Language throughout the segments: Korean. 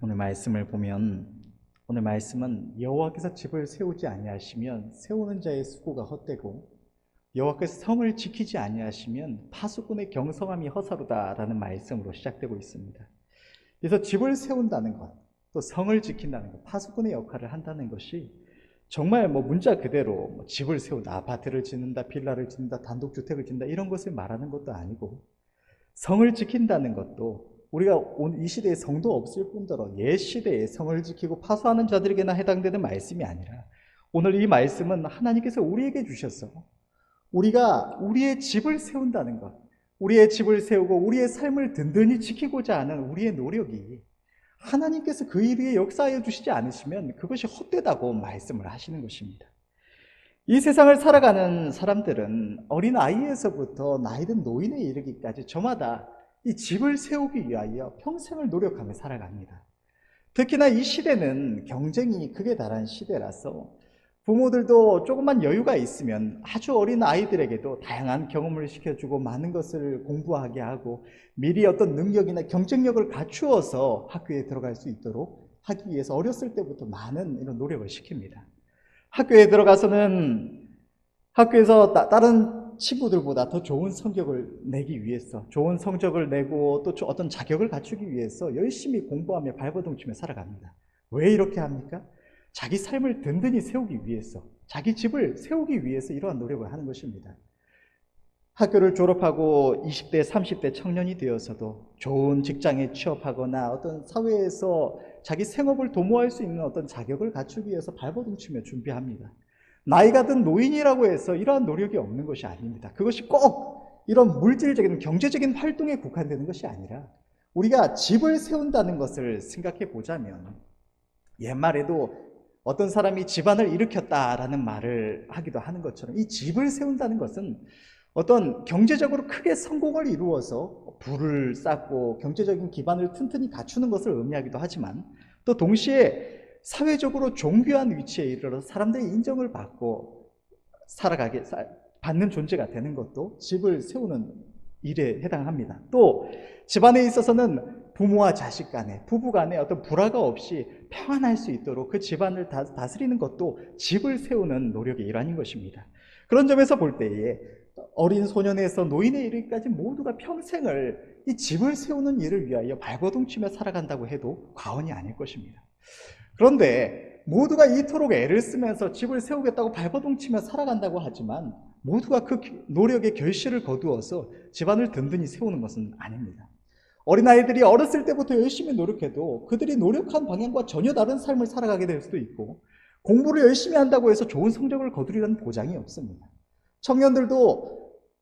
오늘 말씀을 보면 오늘 말씀은 여호와께서 집을 세우지 아니하시면 세우는 자의 수고가 헛되고 여호와께서 성을 지키지 아니하시면 파수꾼의 경성함이 허사로다라는 말씀으로 시작되고 있습니다. 그래서 집을 세운다는 것, 또 성을 지킨다는 것, 파수꾼의 역할을 한다는 것이 정말 문자 그대로 집을 세운다, 아파트를 짓는다, 빌라를 짓는다, 단독주택을 짓는다 이런 것을 말하는 것도 아니고, 성을 지킨다는 것도 우리가 이 시대에 성도 없을 뿐더러 옛 시대에 성을 지키고 파수하는 자들에게나 해당되는 말씀이 아니라, 오늘 이 말씀은 하나님께서 우리에게 주셔서 우리가 우리의 집을 세운다는 것, 우리의 집을 세우고 우리의 삶을 든든히 지키고자 하는 우리의 노력이 하나님께서 그 일 위에 역사하여 주시지 않으시면 그것이 헛되다고 말씀을 하시는 것입니다. 이 세상을 살아가는 사람들은 어린아이에서부터 나이든 노인에 이르기까지 저마다 이 집을 세우기 위하여 평생을 노력하며 살아갑니다. 특히나 이 시대는 경쟁이 극에 달한 시대라서 부모들도 조금만 여유가 있으면 아주 어린 아이들에게도 다양한 경험을 시켜주고 많은 것을 공부하게 하고 미리 어떤 능력이나 경쟁력을 갖추어서 학교에 들어갈 수 있도록 하기 위해서 어렸을 때부터 많은 이런 노력을 시킵니다. 학교에 들어가서는 학교에서 다른 친구들보다 더 좋은 성적을 내기 위해서, 좋은 성적을 내고 또 어떤 자격을 갖추기 위해서 열심히 공부하며 발버둥치며 살아갑니다. 왜 이렇게 합니까? 자기 삶을 든든히 세우기 위해서, 자기 집을 세우기 위해서 이러한 노력을 하는 것입니다. 학교를 졸업하고 20대, 30대 청년이 되어서도 좋은 직장에 취업하거나 어떤 사회에서 자기 생업을 도모할 수 있는 어떤 자격을 갖추기 위해서 발버둥치며 준비합니다. 나이가 든 노인이라고 해서 이러한 노력이 없는 것이 아닙니다. 그것이 꼭 이런 물질적인 경제적인 활동에 국한되는 것이 아니라 우리가 집을 세운다는 것을 생각해 보자면, 옛말에도 어떤 사람이 집안을 일으켰다라는 말을 하기도 하는 것처럼 이 집을 세운다는 것은 어떤 경제적으로 크게 성공을 이루어서 부를 쌓고 경제적인 기반을 튼튼히 갖추는 것을 의미하기도 하지만, 또 동시에 사회적으로 존귀한 위치에 이르러 사람들의 인정을 받고 살아가게 받는 존재가 되는 것도 집을 세우는 일에 해당합니다. 또 집안에 있어서는 부모와 자식 간에, 부부 간에 어떤 불화가 없이 평안할 수 있도록 그 집안을 다스리는 것도 집을 세우는 노력의 일환인 것입니다. 그런 점에서 볼 때에 어린 소년에서 노인에 이르기까지 모두가 평생을 이 집을 세우는 일을 위하여 발버둥치며 살아간다고 해도 과언이 아닐 것입니다. 그런데 모두가 이토록 애를 쓰면서 집을 세우겠다고 발버둥치며 살아간다고 하지만 모두가 그 노력의 결실을 거두어서 집안을 든든히 세우는 것은 아닙니다. 어린아이들이 어렸을 때부터 열심히 노력해도 그들이 노력한 방향과 전혀 다른 삶을 살아가게 될 수도 있고, 공부를 열심히 한다고 해서 좋은 성적을 거두리라는 보장이 없습니다. 청년들도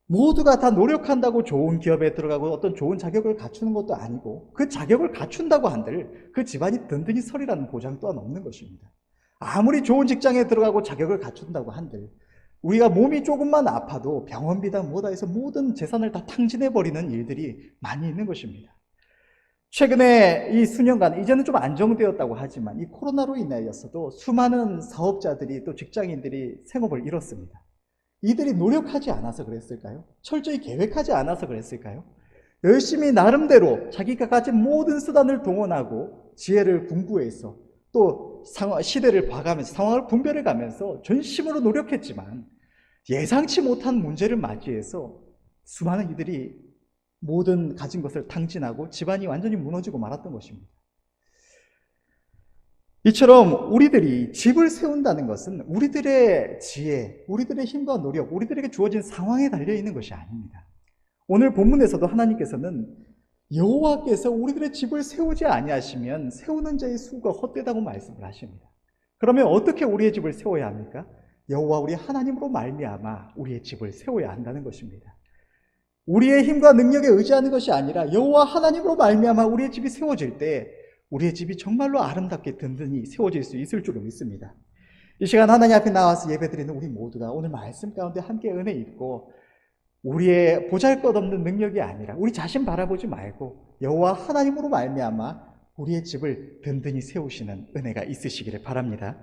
모두가 다 노력한다고 좋은 기업에 들어가고 어떤 좋은 자격을 갖추는 것도 아니고, 그 자격을 갖춘다고 한들 그 집안이 든든히 서리라는 보장 또한 없는 것입니다. 아무리 좋은 직장에 들어가고 자격을 갖춘다고 한들 우리가 몸이 조금만 아파도 병원비다 뭐다 해서 모든 재산을 다 탕진해버리는 일들이 많이 있는 것입니다. 최근에 이 수년간, 이제는 좀 안정되었다고 하지만 이 코로나로 인하여서도 수많은 사업자들이 또 직장인들이 생업을 잃었습니다. 이들이 노력하지 않아서 그랬을까요? 철저히 계획하지 않아서 그랬을까요? 열심히 나름대로 자기가 가진 모든 수단을 동원하고 지혜를 궁구해서 또 시대를 봐가면서 상황을 분별해가면서 전심으로 노력했지만 예상치 못한 문제를 맞이해서 수많은 이들이 모든 가진 것을 탕진하고 집안이 완전히 무너지고 말았던 것입니다. 이처럼 우리들이 집을 세운다는 것은 우리들의 지혜, 우리들의 힘과 노력, 우리들에게 주어진 상황에 달려있는 것이 아닙니다. 오늘 본문에서도 하나님께서는 여호와께서 우리들의 집을 세우지 아니하시면 세우는 자의 수고가 헛되다고 말씀을 하십니다. 그러면 어떻게 우리의 집을 세워야 합니까? 여호와 우리 하나님으로 말미암아 우리의 집을 세워야 한다는 것입니다. 우리의 힘과 능력에 의지하는 것이 아니라 여호와 하나님으로 말미암아 우리의 집이 세워질 때 우리의 집이 정말로 아름답게 든든히 세워질 수 있을 줄로 믿습니다. 이 시간 하나님 앞에 나와서 예배드리는 우리 모두가 오늘 말씀 가운데 함께 은혜 입고 우리의 보잘것없는 능력이 아니라 우리 자신 바라보지 말고 여호와 하나님으로 말미암아 우리의 집을 든든히 세우시는 은혜가 있으시기를 바랍니다.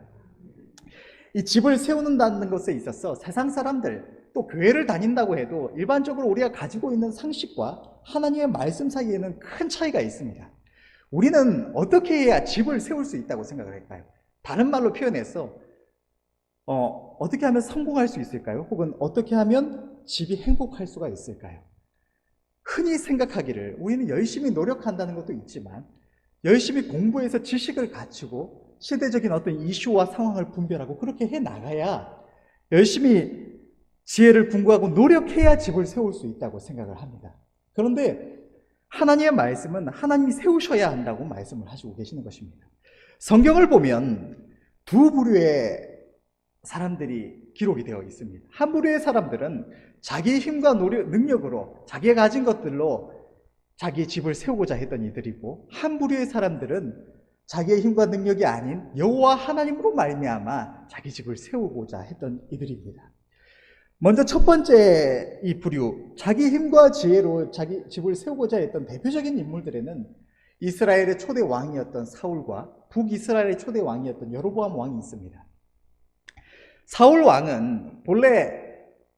이 집을 세우는다는 것에 있어서 세상 사람들, 또 교회를 다닌다고 해도 일반적으로 우리가 가지고 있는 상식과 하나님의 말씀 사이에는 큰 차이가 있습니다. 우리는 어떻게 해야 집을 세울 수 있다고 생각을 할까요? 다른 말로 표현해서 어떻게 하면 성공할 수 있을까요? 혹은 어떻게 하면 집이 행복할 수가 있을까요? 흔히 생각하기를 우리는 열심히 노력한다는 것도 있지만 열심히 공부해서 지식을 갖추고 시대적인 어떤 이슈와 상황을 분별하고 그렇게 해 나가야 열심히 지혜를 궁구하고 노력해야 집을 세울 수 있다고 생각을 합니다. 그런데 하나님의 말씀은 하나님이 세우셔야 한다고 말씀을 하시고 계시는 것입니다. 성경을 보면 두 부류의 사람들이 기록이 되어 있습니다. 한 부류의 사람들은 자기의 힘과 능력으로 자기가 가진 것들로 자기의 집을 세우고자 했던 이들이고, 한 부류의 사람들은 자기의 힘과 능력이 아닌 여호와 하나님으로 말미암아 자기 집을 세우고자 했던 이들입니다. 먼저 첫 번째 이 부류, 자기 힘과 지혜로 자기 집을 세우고자 했던 대표적인 인물들에는 이스라엘의 초대 왕이었던 사울과 북이스라엘의 초대 왕이었던 여로보암 왕이 있습니다. 사울 왕은 본래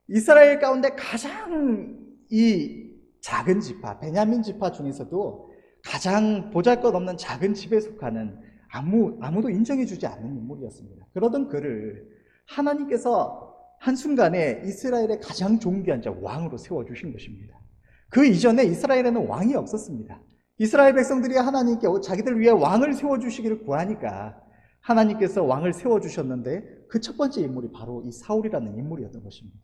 이스라엘 가운데 가장 이 작은 지파, 베냐민 지파 중에서도 가장 보잘것없는 작은 집에 속하는 아무도 인정해주지 않는 인물이었습니다. 그러던 그를 하나님께서 한순간에 이스라엘의 가장 존귀한 자 왕으로 세워주신 것입니다. 그 이전에 이스라엘에는 왕이 없었습니다. 이스라엘 백성들이 하나님께 자기들 위해 왕을 세워주시기를 구하니까 하나님께서 왕을 세워주셨는데 그 첫 번째 인물이 바로 이 사울이라는 인물이었던 것입니다.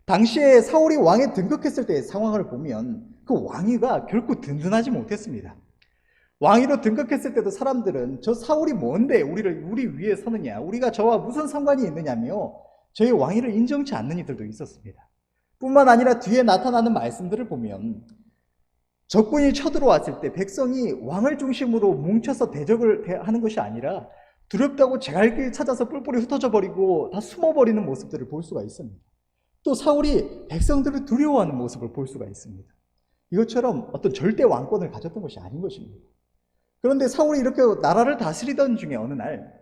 당시에 사울이 왕에 등극했을 때의 상황을 보면 그 왕위가 결코 든든하지 못했습니다. 왕위로 등극했을 때도 사람들은 저 사울이 뭔데 우리 위에 서느냐, 우리가 저와 무슨 상관이 있느냐며 저의 왕위를 인정치 않는 이들도 있었습니다. 뿐만 아니라 뒤에 나타나는 말씀들을 보면 적군이 쳐들어왔을 때 백성이 왕을 중심으로 뭉쳐서 대적을 하는 것이 아니라 두렵다고 제갈길 찾아서 뿔뿔이 흩어져 버리고 다 숨어버리는 모습들을 볼 수가 있습니다. 또 사울이 백성들을 두려워하는 모습을 볼 수가 있습니다. 이것처럼 어떤 절대 왕권을 가졌던 것이 아닌 것입니다. 그런데 사울이 이렇게 나라를 다스리던 중에 어느 날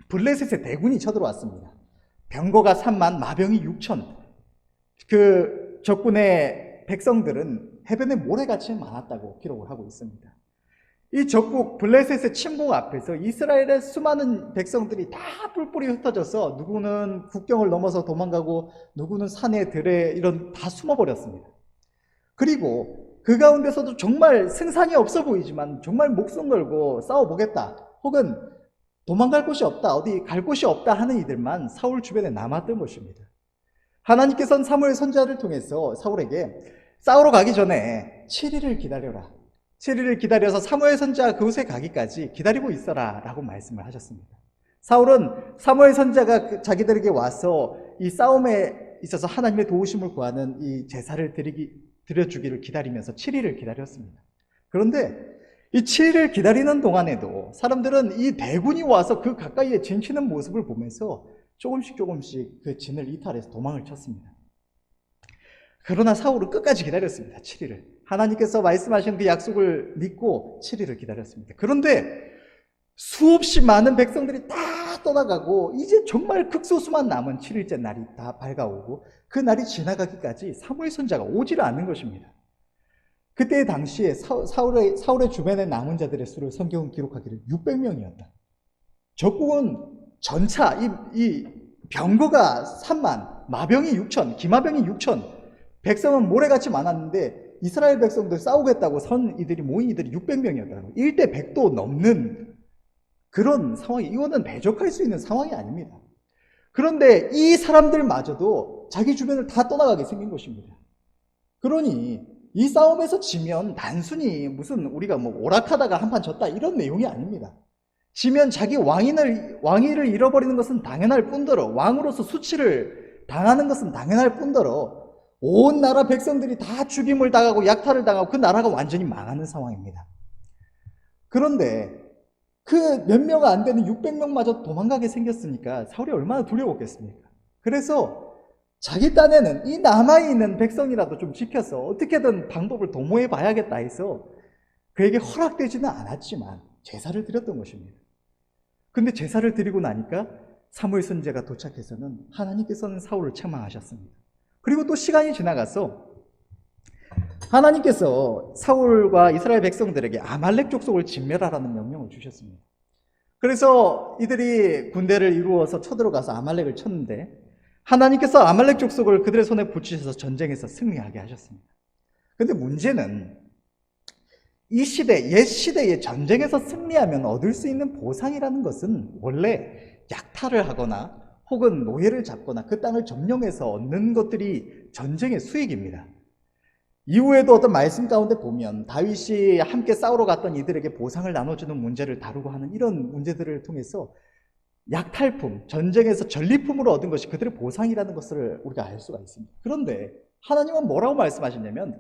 블레셋의 대군이 쳐들어왔습니다. 병거가 3만, 마병이 6천. 그 적군의 백성들은 해변에 모래같이 많았다고 기록을 하고 있습니다. 이 적국 블레셋의 침공 앞에서 이스라엘의 수많은 백성들이 다 뿔뿔이 흩어져서 누구는 국경을 넘어서 도망가고 누구는 산에 들에 이런 다 숨어버렸습니다. 그리고 그 가운데서도 정말 승산이 없어 보이지만 정말 목숨 걸고 싸워보겠다, 혹은 도망갈 곳이 없다, 어디 갈 곳이 없다 하는 이들만 사울 주변에 남았던 것입니다. 하나님께서는 사무엘 선지자를 통해서 사울에게 싸우러 가기 전에 7일을 기다려라, 7일을 기다려서 사무엘 선지자가 그곳에 가기까지 기다리고 있어라 라고 말씀을 하셨습니다. 사울은 사무엘 선지자가 자기들에게 와서 이 싸움에 있어서 하나님의 도우심을 구하는 이 제사를 드려주기를 기다리면서 7일을 기다렸습니다. 그런데 이 7일을 기다리는 동안에도 사람들은 이 대군이 와서 그 가까이에 진치는 모습을 보면서 조금씩 그 진을 이탈해서 도망을 쳤습니다. 그러나 사울은 끝까지 기다렸습니다. 7일을. 하나님께서 말씀하신 그 약속을 믿고 7일을 기다렸습니다. 그런데 수없이 많은 백성들이 다 떠나가고 이제 정말 극소수만 남은 7일째 날이 다 밝아오고 그 날이 지나가기까지 사무엘 선지자가 오지를 않는 것입니다. 그때 당시에 사울의 주변에 남은 자들의 수를 성경은 기록하기를 600명이었다. 적국은 전차, 이 병거가 3만, 마병이 6천, 기마병이 6천, 백성은 모래같이 많았는데 이스라엘 백성들 싸우겠다고 모인 이들이 600명이었다고. 1대 100도 넘는 그런 상황이, 이거는 대적할 수 있는 상황이 아닙니다. 그런데 이 사람들마저도 자기 주변을 다 떠나가게 생긴 것입니다. 그러니 이 싸움에서 지면 단순히 무슨 우리가 오락하다가 한판 졌다 이런 내용이 아닙니다. 지면 자기 왕위를 잃어버리는 것은 당연할 뿐더러, 왕으로서 수치를 당하는 것은 당연할 뿐더러 온 나라 백성들이 다 죽임을 당하고 약탈을 당하고 그 나라가 완전히 망하는 상황입니다. 그런데 그 몇 명 안 되는 600명마저 도망가게 생겼으니까 사울이 얼마나 두려웠겠습니까? 그래서 자기 딴에는 이 남아있는 백성이라도 좀 지켜서 어떻게든 방법을 도모해 봐야겠다 해서 그에게 허락되지는 않았지만 제사를 드렸던 것입니다. 근데 제사를 드리고 나니까 사무엘 선지자가 도착해서는 하나님께서는 사울을 책망하셨습니다. 그리고 또 시간이 지나가서 하나님께서 사울과 이스라엘 백성들에게 아말렉 족속을 진멸하라는 명령을 주셨습니다. 그래서 이들이 군대를 이루어서 쳐들어가서 아말렉을 쳤는데 하나님께서 아말렉 족속을 그들의 손에 붙이셔서 전쟁에서 승리하게 하셨습니다. 그런데 문제는 이 시대, 옛 시대의 전쟁에서 승리하면 얻을 수 있는 보상이라는 것은 원래 약탈을 하거나 혹은 노예를 잡거나 그 땅을 점령해서 얻는 것들이 전쟁의 수익입니다. 이후에도 어떤 말씀 가운데 보면 다윗이 함께 싸우러 갔던 이들에게 보상을 나눠주는 문제를 다루고 하는 이런 문제들을 통해서 약탈품, 전쟁에서 전리품으로 얻은 것이 그들의 보상이라는 것을 우리가 알 수가 있습니다. 그런데 하나님은 뭐라고 말씀하셨냐면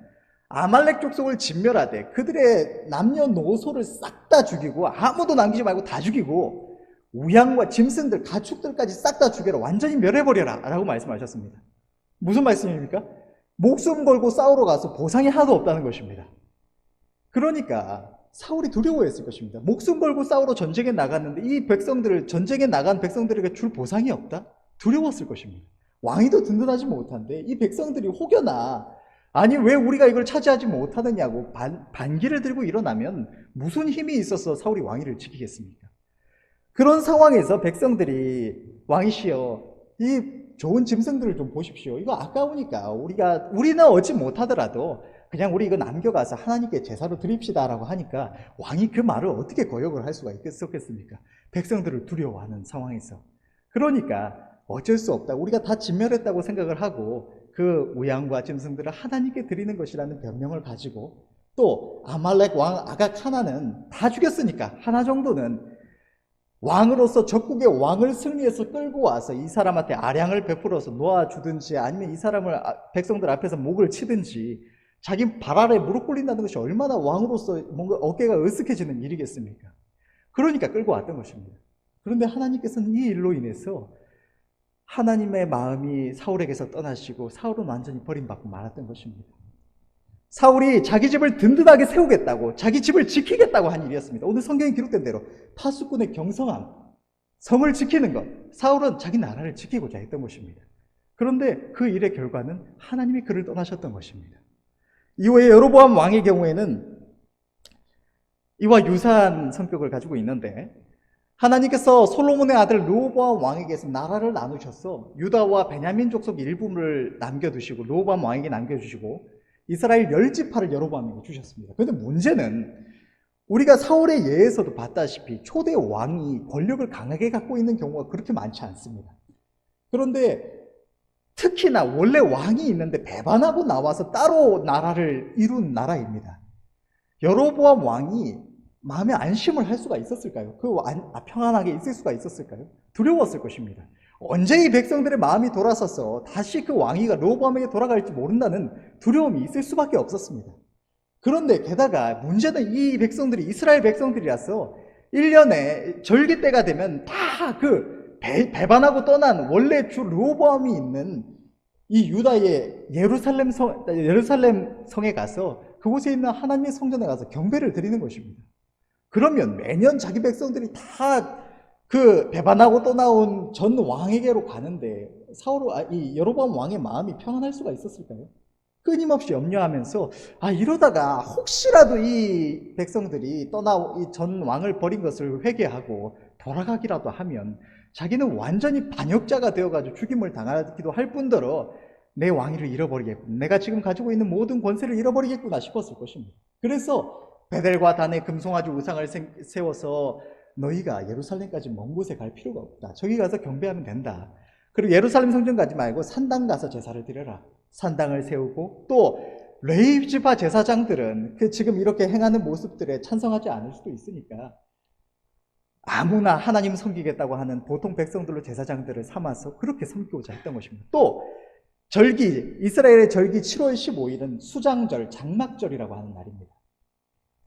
아말렉 족속을 진멸하되 그들의 남녀노소를 싹 다 죽이고 아무도 남기지 말고 다 죽이고 우양과 짐승들, 가축들까지 싹 다 죽여라, 완전히 멸해버려라 라고 말씀하셨습니다. 무슨 말씀입니까? 목숨 걸고 싸우러 가서 보상이 하나도 없다는 것입니다. 그러니까 사울이 두려워했을 것입니다. 목숨 걸고 싸우러 전쟁에 나갔는데 이 백성들을, 전쟁에 나간 백성들에게 줄 보상이 없다? 두려웠을 것입니다. 왕위도 든든하지 못한데 이 백성들이 혹여나 아니 왜 우리가 이걸 차지하지 못하느냐고 반기를 들고 일어나면 무슨 힘이 있어서 사울이 왕위를 지키겠습니까? 그런 상황에서 백성들이 왕이시여 이 좋은 짐승들을 좀 보십시오. 이거 아까우니까 우리는 얻지 못하더라도 그냥 우리 이거 남겨가서 하나님께 제사로 드립시다 라고 하니까 왕이 그 말을 어떻게 거역을 할 수가 있겠습니까? 백성들을 두려워하는 상황에서. 그러니까 어쩔 수 없다. 우리가 다 진멸했다고 생각을 하고 그 우양과 짐승들을 하나님께 드리는 것이라는 변명을 가지고 또 아말렉 왕 아각 하나는 다 죽였으니까 하나 정도는 왕으로서 적국의 왕을 승리해서 끌고 와서 이 사람한테 아량을 베풀어서 놓아주든지 아니면 이 사람을 백성들 앞에서 목을 치든지 자기 발 아래 무릎 꿇린다는 것이 얼마나 왕으로서 뭔가 어깨가 으쓱해지는 일이겠습니까? 그러니까 끌고 왔던 것입니다. 그런데 하나님께서는 이 일로 인해서 하나님의 마음이 사울에게서 떠나시고 사울은 완전히 버림받고 말았던 것입니다. 사울이 자기 집을 든든하게 세우겠다고, 자기 집을 지키겠다고 한 일이었습니다. 오늘 성경에 기록된 대로 파수꾼의 경성함, 성을 지키는 것, 사울은 자기 나라를 지키고자 했던 것입니다. 그런데 그 일의 결과는 하나님이 그를 떠나셨던 것입니다. 이후에 여로보암 왕의 경우에는 이와 유사한 성격을 가지고 있는데 하나님께서 솔로몬의 아들 르호보암 왕에게서 나라를 나누셔서 유다와 베냐민 족속 일부를 남겨두시고 르호보암 왕에게 남겨주시고 이스라엘 10지파를 여로보암에게 주셨습니다. 그런데 문제는 우리가 사울의 예에서도 봤다시피 초대 왕이 권력을 강하게 갖고 있는 경우가 그렇게 많지 않습니다. 그런데 특히나 원래 왕이 있는데 배반하고 나와서 따로 나라를 이룬 나라입니다. 여로보암 왕이 마음에 안심을 할 수가 있었을까요? 평안하게 있을 수가 있었을까요? 두려웠을 것입니다. 언제 이 백성들의 마음이 돌아서서 다시 그 왕위가 르호보암에게 돌아갈지 모른다는 두려움이 있을 수밖에 없었습니다. 그런데 게다가 문제는 이 백성들이 이스라엘 백성들이라서 1년에 절기 때가 되면 다 배반하고 떠난 원래 주 르호보암이 있는 이 유다의 예루살렘 성에 가서 그곳에 있는 하나님의 성전에 가서 경배를 드리는 것입니다. 그러면 매년 자기 백성들이 다 배반하고 떠나온 전 왕에게로 가는데 이 여로보암 왕의 마음이 평안할 수가 있었을까요? 끊임없이 염려하면서 이러다가 혹시라도 이 백성들이 이 전 왕을 버린 것을 회개하고 돌아가기라도 하면 자기는 완전히 반역자가 되어가지고 죽임을 당하기도 할 뿐더러 내 왕위를 잃어버리겠구나, 내가 지금 가지고 있는 모든 권세를 잃어버리겠구나 싶었을 것입니다. 그래서 베델과 단에 금송아지 우상을 세워서 너희가 예루살렘까지 먼 곳에 갈 필요가 없다, 저기 가서 경배하면 된다. 그리고 예루살렘 성전 가지 말고 산당 가서 제사를 드려라. 산당을 세우고 또 레위 지파 제사장들은 지금 이렇게 행하는 모습들에 찬성하지 않을 수도 있으니까 아무나 하나님 섬기겠다고 하는 보통 백성들로 제사장들을 삼아서 그렇게 섬기고자 했던 것입니다. 또 이스라엘의 절기 7월 15일은 수장절, 장막절이라고 하는 날입니다.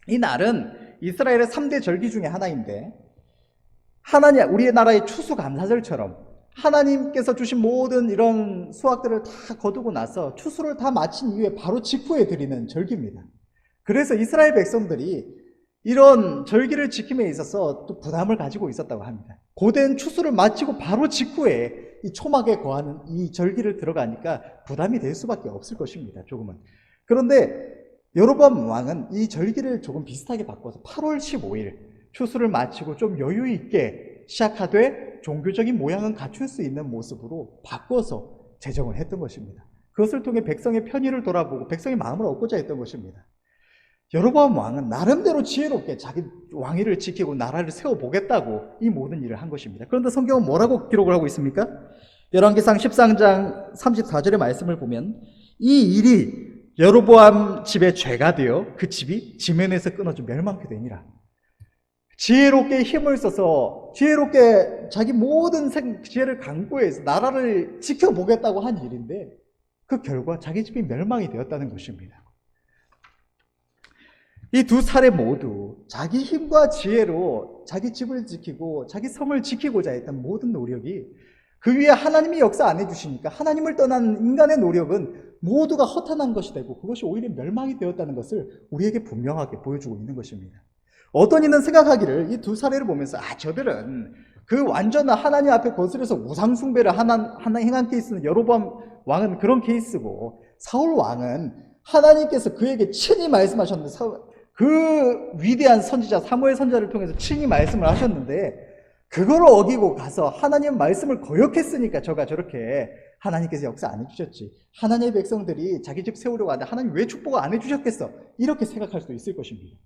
이 날은 이스라엘의 3대 절기 중에 하나인데 우리의 나라의 추수감사절처럼 하나님께서 주신 모든 이런 수확들을 다 거두고 나서 추수를 다 마친 이후에 바로 직후에 드리는 절기입니다. 그래서 이스라엘 백성들이 이런 절기를 지킴에 있어서 또 부담을 가지고 있었다고 합니다. 고된 추수를 마치고 바로 직후에 이 초막에 거하는 이 절기를 들어가니까 부담이 될 수밖에 없을 것입니다. 조금은. 그런데 여로보암 왕은 이 절기를 조금 비슷하게 바꿔서 8월 15일 추수를 마치고 좀 여유 있게 시작하되 종교적인 모양은 갖출 수 있는 모습으로 바꿔서 제정을 했던 것입니다. 그것을 통해 백성의 편의를 돌아보고 백성의 마음을 얻고자 했던 것입니다. 여로보암 왕은 나름대로 지혜롭게 자기 왕위를 지키고 나라를 세워보겠다고 이 모든 일을 한 것입니다. 그런데 성경은 뭐라고 기록을 하고 있습니까? 열왕기상 13장 34절의 말씀을 보면 이 일이 여로보암 집의 죄가 되어 그 집이 지면에서 끊어져 멸망케 되니라. 지혜롭게 힘을 써서 지혜롭게 자기 모든 지혜를 강구해서 나라를 지켜보겠다고 한 일인데 그 결과 자기 집이 멸망이 되었다는 것입니다. 이 두 사례 모두 자기 힘과 지혜로 자기 집을 지키고 자기 성을 지키고자 했던 모든 노력이 그 위에 하나님이 역사 안 해주시니까 하나님을 떠난 인간의 노력은 모두가 허탄한 것이 되고 그것이 오히려 멸망이 되었다는 것을 우리에게 분명하게 보여주고 있는 것입니다. 어떤 이는 생각하기를 이 두 사례를 보면서 저들은 그 완전한 하나님 앞에 거스려서 우상 숭배를 하나 행한 케이스는 여로보암 왕은 그런 케이스고 사울 왕은 하나님께서 그에게 친히 말씀하셨는데 그 위대한 선지자 사무엘 선지자를 통해서 친히 말씀을 하셨는데 그걸 어기고 가서 하나님 말씀을 거역했으니까 저가 저렇게 하나님께서 역사 안 해주셨지. 하나님의 백성들이 자기 집 세우려고 하는데 하나님 왜 축복을 안 해주셨겠어? 이렇게 생각할 수도 있을 것입니다.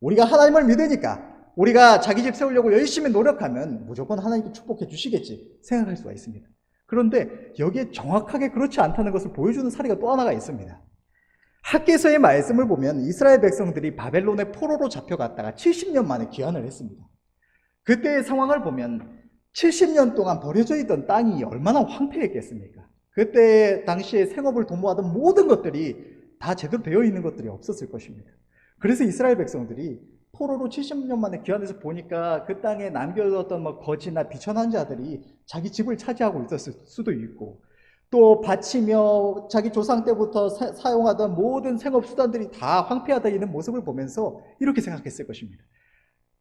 우리가 하나님을 믿으니까 우리가 자기 집 세우려고 열심히 노력하면 무조건 하나님께 축복해 주시겠지 생각할 수가 있습니다. 그런데 여기에 정확하게 그렇지 않다는 것을 보여주는 사례가 또 하나가 있습니다. 학개서의 말씀을 보면 이스라엘 백성들이 바벨론의 포로로 잡혀갔다가 70년 만에 귀환을 했습니다. 그때의 상황을 보면 70년 동안 버려져 있던 땅이 얼마나 황폐했겠습니까? 그때 당시에 생업을 도모하던 모든 것들이 다 제대로 되어 있는 것들이 없었을 것입니다. 그래서 이스라엘 백성들이 포로로 70년 만에 귀환해서 보니까 그 땅에 남겨뒀던 거지나 비천한 자들이 자기 집을 차지하고 있었을 수도 있고 또 바치며 자기 조상 때부터 사용하던 모든 생업 수단들이 다 황폐하다 있는 모습을 보면서 이렇게 생각했을 것입니다.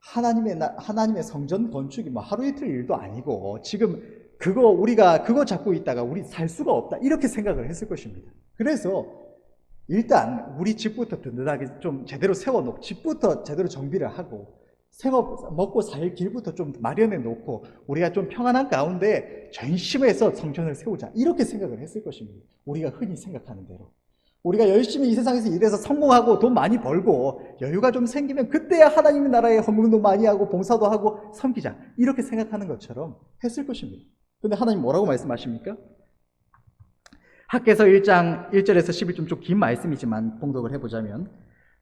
하나님의 성전 건축이 하루 이틀 일도 아니고 지금 우리가 그거 잡고 있다가 우리 살 수가 없다 이렇게 생각을 했을 것입니다. 그래서 일단 우리 집부터 든든하게 좀 제대로 세워놓고 집부터 제대로 정비를 하고 생업 먹고 살 길부터 좀 마련해 놓고 우리가 좀 평안한 가운데 전심해서 성전을 세우자 이렇게 생각을 했을 것입니다. 우리가 흔히 생각하는 대로 우리가 열심히 이 세상에서 일해서 성공하고 돈 많이 벌고 여유가 좀 생기면 그때야 하나님의 나라에 헌금도 많이 하고 봉사도 하고 섬기자 이렇게 생각하는 것처럼 했을 것입니다. 그런데 하나님 뭐라고 말씀하십니까? 학개서 1장 1절에서 11좀 좀 긴 말씀이지만 봉독을 해보자면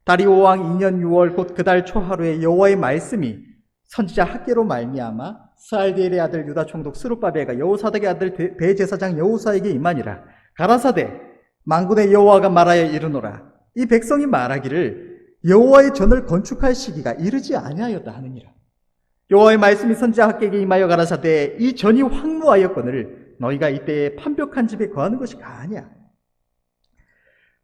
다리오 왕 2년 6월 곧 그 달 초하루에 여호와의 말씀이 선지자 학개로 말미암아 스알디엘의 아들 유다 총독 스룹바벨과 여호사닥의 아들 대제사장 여호사에게 임하니라. 가라사대 만군의 여호와가 말하여 이르노라. 이 백성이 말하기를 여호와의 전을 건축할 시기가 이르지 아니하였다 하느니라. 여호와의 말씀이 선지자 학개에게 임하여 가라사대 이 전이 황무하였거늘 너희가 이때에 판벽한 집에 거하는 것이 가하냐.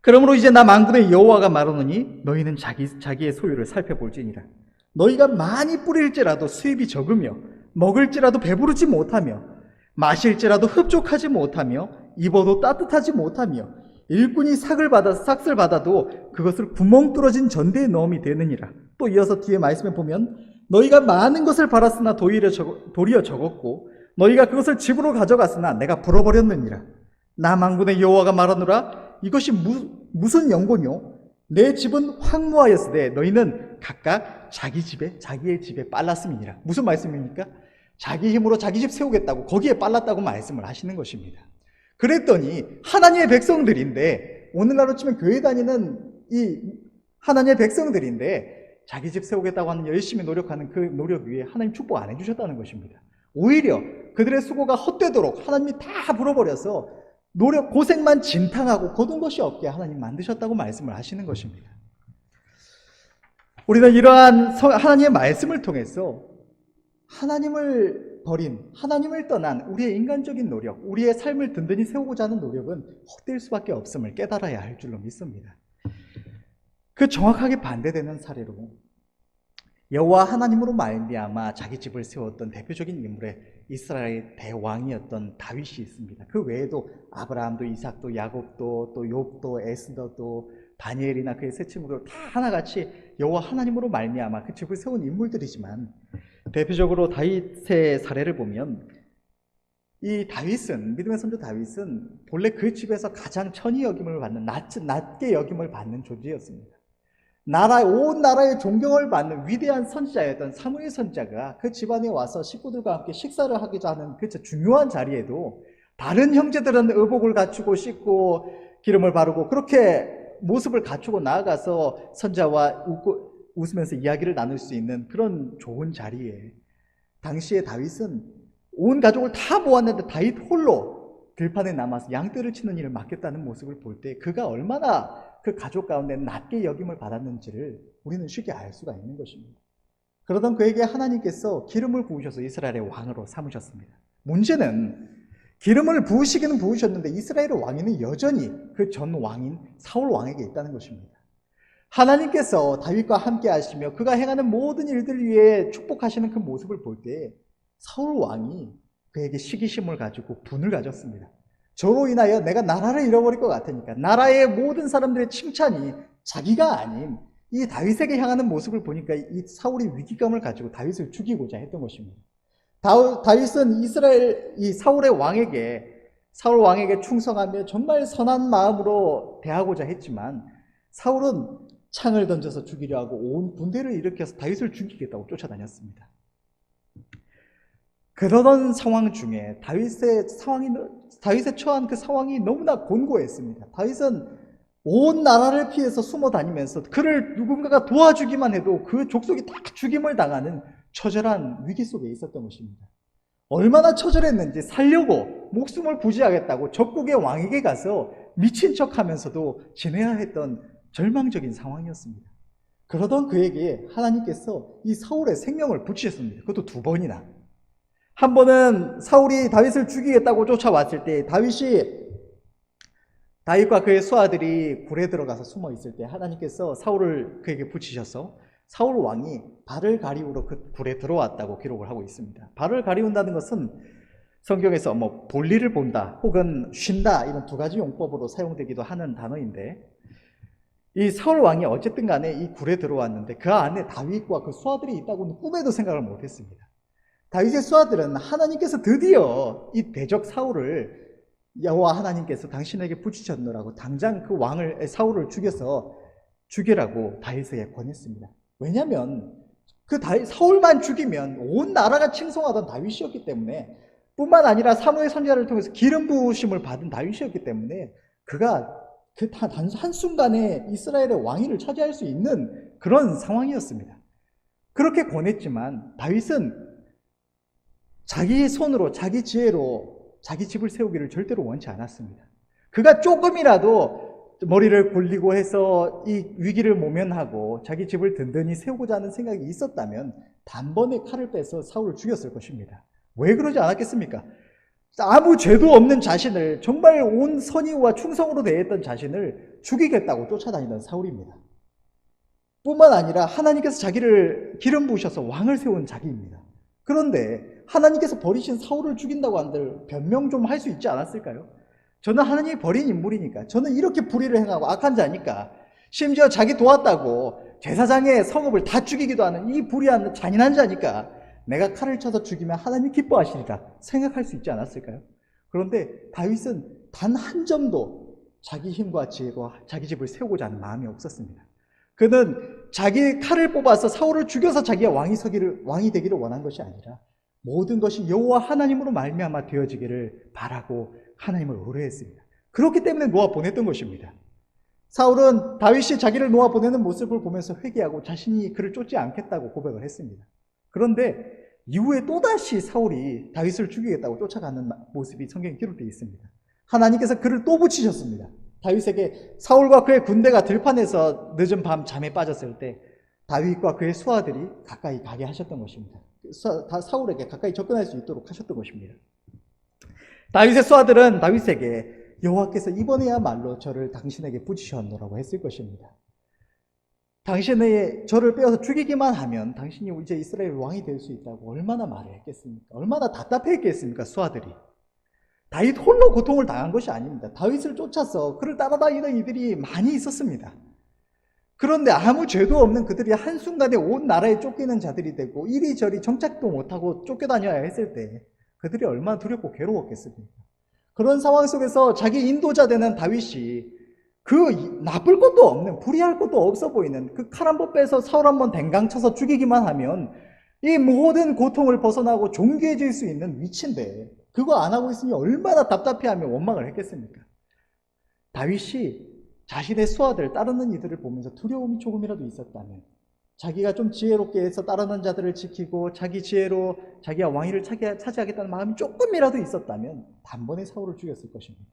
그러므로 이제 나 만군의 여호와가 말하노니 너희는 자기의 소유를 살펴볼지니라. 너희가 많이 뿌릴지라도 수입이 적으며 먹을지라도 배부르지 못하며 마실지라도 흡족하지 못하며 입어도 따뜻하지 못하며 일꾼이 삭을 받아도 그것을 구멍 뚫어진 전대에 넣음이 되느니라. 또 이어서 뒤에 말씀에 보면 너희가 많은 것을 팔았으나 도리어 적었고 너희가 그것을 집으로 가져갔으나 내가 불어버렸느니라. 나 만군의 여호와가 말하노라. 이것이 무슨 연고뇨? 내 집은 황무하였으되 너희는 각각 자기의 집에 빨랐음이니라. 무슨 말씀입니까? 자기 힘으로 자기 집 세우겠다고 거기에 빨랐다고 말씀을 하시는 것입니다. 그랬더니 하나님의 백성들인데 오늘날로 치면 교회 다니는 이 하나님의 백성들인데 자기 집 세우겠다고 하는 열심히 노력하는 그 노력 위에 하나님 축복 안 해주셨다는 것입니다. 오히려 그들의 수고가 헛되도록 하나님이 다 불어버려서 고생만 진탕하고 거둔 것이 없게 하나님 만드셨다고 말씀을 하시는 것입니다. 우리는 이러한 하나님의 말씀을 통해서 하나님을 버린, 하나님을 떠난 우리의 인간적인 노력, 우리의 삶을 든든히 세우고자 하는 노력은 헛될 수밖에 없음을 깨달아야 할 줄로 믿습니다. 그 정확하게 반대되는 사례로 여호와 하나님으로 말미암아 자기 집을 세웠던 대표적인 인물의 이스라엘 대왕이었던 다윗이 있습니다. 그 외에도 아브라함도 이삭도 야곱도 또 욥도 에스더도 다니엘이나 그의 세 친구들 다 하나같이 여호와 하나님으로 말미암아 그 집을 세운 인물들이지만, 대표적으로 다윗의 사례를 보면 이 다윗은, 믿음의 선조 다윗은 본래 그 집에서 가장 천히 여김을 받는, 낮게 여김을 받는 존재였습니다. 온 나라의 존경을 받는 위대한 선지자였던 사무엘 선지자가 그 집안에 와서 식구들과 함께 식사를 하고자 하는 그 중요한 자리에도 다른 형제들은 의복을 갖추고 씻고 기름을 바르고 그렇게 모습을 갖추고 나아가서 선지자와 웃으면서 이야기를 나눌 수 있는 그런 좋은 자리에, 당시에 다윗은 온 가족을 다 모았는데 다윗 홀로 들판에 남아서 양떼를 치는 일을 맡겠다는 모습을 볼 때 그가 얼마나 그 가족 가운데 낮게 여김을 받았는지를 우리는 쉽게 알 수가 있는 것입니다. 그러던 그에게 하나님께서 기름을 부으셔서 이스라엘의 왕으로 삼으셨습니다. 문제는 기름을 부으시기는 부으셨는데 이스라엘의 왕위는 여전히 그 전 왕인 사울 왕에게 있다는 것입니다. 하나님께서 다윗과 함께 하시며 그가 행하는 모든 일들 위해 축복하시는 그 모습을 볼 때 사울 왕이 그에게 시기심을 가지고 분을 가졌습니다. 저로 인하여 내가 나라를 잃어버릴 것 같으니까, 나라의 모든 사람들의 칭찬이 자기가 아닌 이 다윗에게 향하는 모습을 보니까 이 사울이 위기감을 가지고 다윗을 죽이고자 했던 것입니다. 다윗은 이 사울 왕에게 충성하며 정말 선한 마음으로 대하고자 했지만, 사울은 창을 던져서 죽이려 하고 온 군대를 일으켜서 다윗을 죽이겠다고 쫓아다녔습니다. 그러던 상황 중에 다윗의 처한 그 상황이 너무나 곤고했습니다. 다윗은 온 나라를 피해서 숨어 다니면서 그를 누군가가 도와주기만 해도 그 족속이 다 죽임을 당하는 처절한 위기 속에 있었던 것입니다. 얼마나 처절했는지 살려고 목숨을 부지하겠다고 적국의 왕에게 가서 미친 척하면서도 지내야 했던 절망적인 상황이었습니다. 그러던 그에게 하나님께서 이 사울의 생명을 붙이셨습니다. 그것도 2번이나. 한 번은 사울이 다윗을 죽이겠다고 쫓아왔을 때 다윗과 그의 수하들이 굴에 들어가서 숨어 있을 때 하나님께서 사울을 그에게 붙이셔서 사울 왕이 발을 가리우러 그 굴에 들어왔다고 기록을 하고 있습니다. 발을 가리운다는 것은 성경에서 볼일을 본다 혹은 쉰다, 이런 2가지 용법으로 사용되기도 하는 단어인데, 이 사울 왕이 어쨌든 간에 이 굴에 들어왔는데 그 안에 다윗과 그 수하들이 있다고는 꿈에도 생각을 못했습니다. 다윗의 수하들은 하나님께서 드디어 이 대적 사울을, 여호와 하나님께서 당신에게 붙이셨노라고 당장 그 사울을 죽여서 죽이라고 다윗에게 권했습니다. 왜냐하면 사울만 죽이면 온 나라가 칭송하던 다윗이었기 때문에, 뿐만 아니라 사무엘 선지자를 통해서 기름 부으심을 받은 다윗이었기 때문에 그가 그 한순간에 이스라엘의 왕위를 차지할 수 있는 그런 상황이었습니다. 그렇게 권했지만 다윗은 자기 손으로, 자기 지혜로 자기 집을 세우기를 절대로 원치 않았습니다. 그가 조금이라도 머리를 굴리고 해서 이 위기를 모면하고 자기 집을 든든히 세우고자 하는 생각이 있었다면 단번에 칼을 빼서 사울을 죽였을 것입니다. 왜 그러지 않았겠습니까? 아무 죄도 없는 자신을, 정말 온 선의와 충성으로 대했던 자신을 죽이겠다고 쫓아다니던 사울입니다. 뿐만 아니라 하나님께서 자기를 기름 부으셔서 왕을 세운 자기입니다. 그런데 하나님께서 버리신 사울을 죽인다고 한들 변명 좀 할 수 있지 않았을까요? 저는 하나님이 버린 인물이니까, 저는 이렇게 불의를 행하고 악한 자니까, 심지어 자기 도왔다고 제사장의 성읍을 다 죽이기도 하는 이 불의한 잔인한 자니까 내가 칼을 쳐서 죽이면 하나님 기뻐하시리라 생각할 수 있지 않았을까요? 그런데 다윗은 단 한 점도 자기 힘과 지혜로 자기 집을 세우고자 하는 마음이 없었습니다. 그는 자기 칼을 뽑아서 사울을 죽여서 자기가 왕이 되기를 원한 것이 아니라 모든 것이 여호와 하나님으로 말미암아 되어지기를 바라고 하나님을 의뢰했습니다. 그렇기 때문에 놓아 보냈던 것입니다. 사울은 다윗이 자기를 놓아 보내는 모습을 보면서 회개하고 자신이 그를 쫓지 않겠다고 고백을 했습니다. 그런데 이후에 또다시 사울이 다윗을 죽이겠다고 쫓아가는 모습이 성경에 기록되어 있습니다. 하나님께서 그를 또 붙이셨습니다. 다윗에게 사울과 그의 군대가 들판에서 늦은 밤 잠에 빠졌을 때 다윗과 그의 수하들이 가까이 가게 하셨던 것입니다. 사울에게 가까이 접근할 수 있도록 하셨던 것입니다. 다윗의 수하들은 다윗에게 여호와께서 이번에야말로 저를 당신에게 붙이셨노라고 했을 것입니다. 당신의 저를 빼어서 죽이기만 하면 당신이 이제 이스라엘 왕이 될 수 있다고 얼마나 말을 했겠습니까? 얼마나 답답했겠습니까? 수하들이. 다윗 홀로 고통을 당한 것이 아닙니다. 다윗을 쫓아서 그를 따라다니던 이들이 많이 있었습니다. 그런데 아무 죄도 없는 그들이 한순간에 온 나라에 쫓기는 자들이 되고 이리저리 정착도 못하고 쫓겨다녀야 했을 때 그들이 얼마나 두렵고 괴로웠겠습니까? 그런 상황 속에서 자기 인도자 되는 다윗이 그 나쁠 것도 없는, 불의할 것도 없어 보이는 그 칼 한 번 빼서 사울 한 번 댕강 쳐서 죽이기만 하면 이 모든 고통을 벗어나고 존귀해질 수 있는 위치인데 그거 안 하고 있으니 얼마나 답답해하며 원망을 했겠습니까? 다윗이 자신의 수하들 따르는 이들을 보면서 두려움이 조금이라도 있었다면 자기가 좀 지혜롭게 해서 따르는 자들을 지키고 자기 지혜로 자기가 왕위를 차지하겠다는 마음이 조금이라도 있었다면 단번에 사울을 죽였을 것입니다.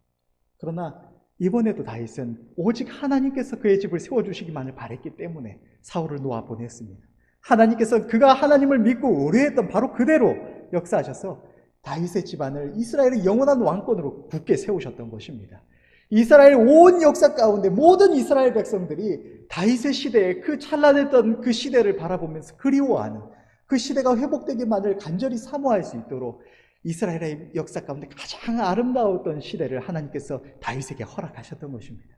그러나 이번에도 다윗은 오직 하나님께서 그의 집을 세워주시기만을 바랬기 때문에 사울을 놓아보냈습니다. 하나님께서 그가 하나님을 믿고 의뢰했던 바로 그대로 역사하셔서 다윗의 집안을 이스라엘의 영원한 왕권으로 굳게 세우셨던 것입니다. 이스라엘 온 역사 가운데 모든 이스라엘 백성들이 다윗의 시대에 그 찬란했던 그 시대를 바라보면서 그리워하는 그 시대가 회복되기만을 간절히 사모할 수 있도록 이스라엘의 역사 가운데 가장 아름다웠던 시대를 하나님께서 다윗에게 허락하셨던 것입니다.